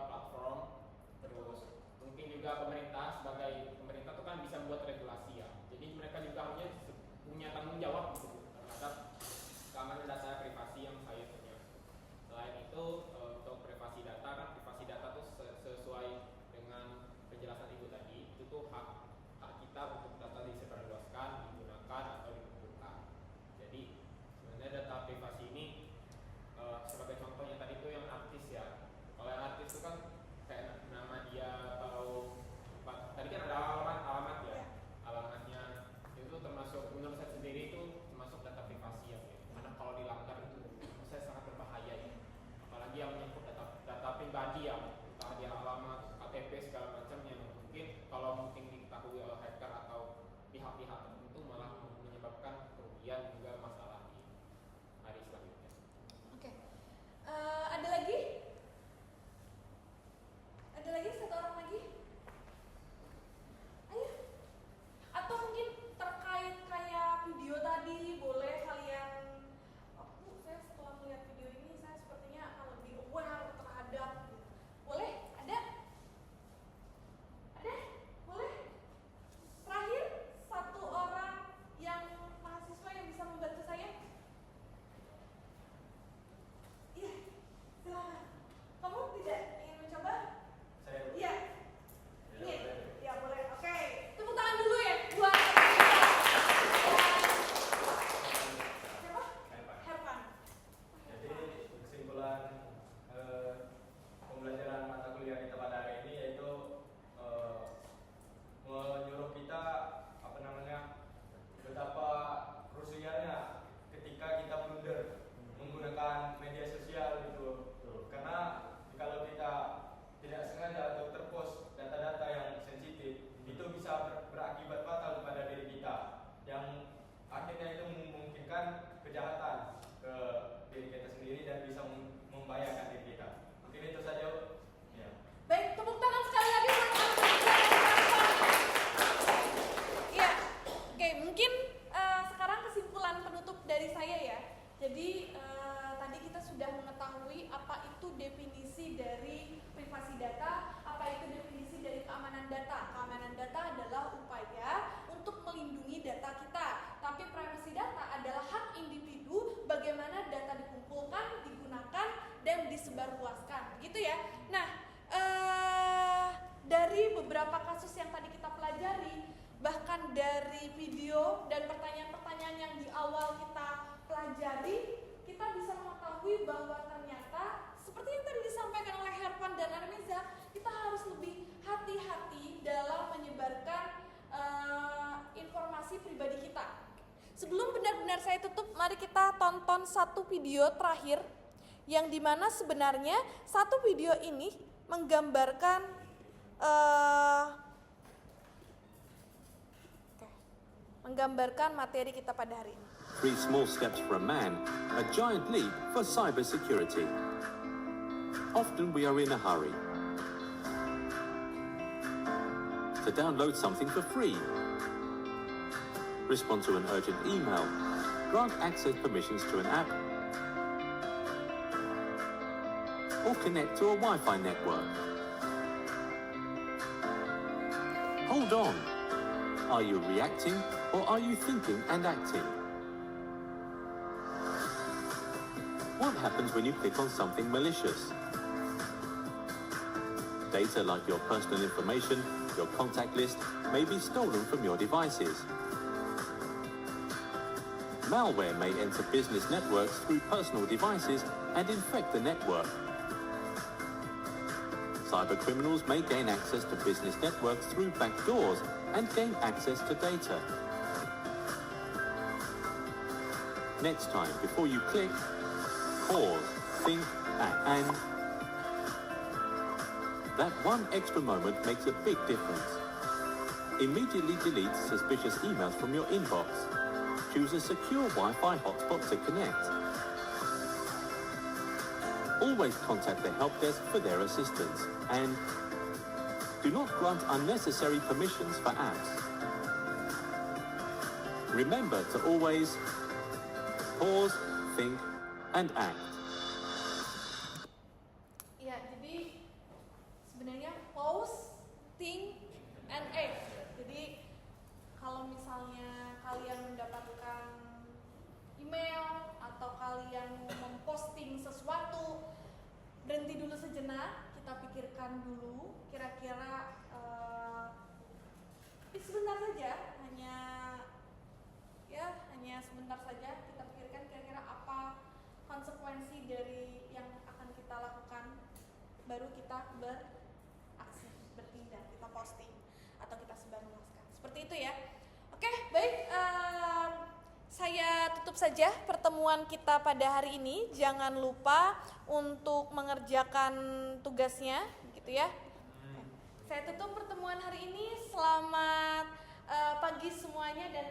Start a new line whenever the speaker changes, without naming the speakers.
platform. Terus mungkin juga pemerintah, sebagai pemerintah tuh kan bisa buat regulasi ya. Jadi mereka juga harusnya punya tanggung jawab gitu terhadap keamanan data privasi yang saya punya. Selain itu untuk privasi data kan, privasi data tuh sesuai dengan penjelasan ibu tadi, itu tuh hak kita untuk data disebarluaskan, digunakan atau dikumpulkan. Jadi sebenarnya data privasi ini sebagai contohnya tadi itu yang artis ya. Kalau yang artis itu kan kayak nama dia atau tadi kan ada alamat ya. Alamatnya itu termasuk, menurut saya sendiri itu termasuk data privasi ya. Karena kalau dilanggar itu menurut saya sangat berbahaya ya. Apalagi yang menyangkut data pribadi ya, entah dia alamat, KTP segala macam yang mungkin kalau mungkin diketahui oleh hacker atau pihak-pihak tertentu malah menyebabkan kerugian juga masalah di hari selanjutnya.
Oke. Ada lagi? Ada lagi? Satu orang lagi? Ayo. Atau mungkin terkait kayak video tadi, boleh kalian, Bu, saya setelah melihat video ini saya sepertinya akan lebih aware terhadap, boleh? Ada? Ada? Boleh? Terakhir, satu orang yang mahasiswa yang bisa membantu saya. Iya, silakan. Kamu tidak ingin mencoba?
Saya.
Iya. Iya, ya boleh. Oke, tepuk tangan dulu ya buat siapa? Herman.
Jadi kesimpulan pembelajaran mata kuliah kita pada hari ini yaitu menyuruh kita betapa krusialnya ketika kita blunder menggunakan media sosial gitu. Karena kalau kita tidak sengaja atau terpost data-data yang sensitif, itu bisa berakibat fatal kepada diri kita, yang akhirnya itu memungkinkan kejahatan ke diri kita sendiri dan bisa membahayakan diri kita. Mungkin itu saja. Ya.
Baik, tepuk tangan sekali lagi buat Iya. Oke, mungkin sekarang kesimpulan penutup dari saya ya. Jadi tadi kita sudah mengetahui apa itu definisi dari privasi data, apa itu definisi dari keamanan data. Keamanan data adalah upaya untuk melindungi data kita. Tapi privasi data adalah hak individu bagaimana data dikumpulkan, digunakan, dan disebarluaskan. Gitu ya. Nah, dari beberapa kasus yang tadi kita pelajari, bahkan dari video dan pertanyaan-pertanyaan yang di awal kita pelajari, kita bisa mengetahui bahwa ternyata seperti yang tadi disampaikan oleh Herman dan Armiza, kita harus lebih hati-hati dalam menyebarkan informasi pribadi kita. Sebelum benar-benar saya tutup, mari kita tonton satu video terakhir yang dimana sebenarnya satu video ini menggambarkan materi kita pada hari ini.
3 small steps for a man, a giant leap for cybersecurity. Often we are in a hurry to download something for free, respond to an urgent email, grant access permissions to an app, or connect to a Wi-Fi network. Hold on. Are you reacting or are you thinking and acting? What happens when you click on something malicious? Data like your personal information, your contact list, may be stolen from your devices. Malware may enter business networks through personal devices and infect the network. Cybercriminals may gain access to business networks through backdoors and gain access to data. Next time, before you click, pause, think, and that one extra moment makes a big difference. Immediately delete suspicious emails from your inbox. Choose a secure Wi-Fi hotspot to connect. Always contact the help desk for their assistance, and do not grant unnecessary permissions for apps. Remember to always pause, think, and act.
Ya, jadi berhenti dulu sejenak, kita pikirkan dulu kira-kira sebentar saja, hanya sebentar saja kita pikirkan kira-kira apa konsekuensi dari yang akan kita lakukan, baru kita beraksi, bertindak, kita posting atau kita sebarluaskan. Seperti itu ya. Oke, baik. Saya tutup saja pertemuan kita pada hari ini. Jangan lupa untuk mengerjakan tugasnya, gitu ya. Saya tutup pertemuan hari ini. Selamat pagi semuanya dan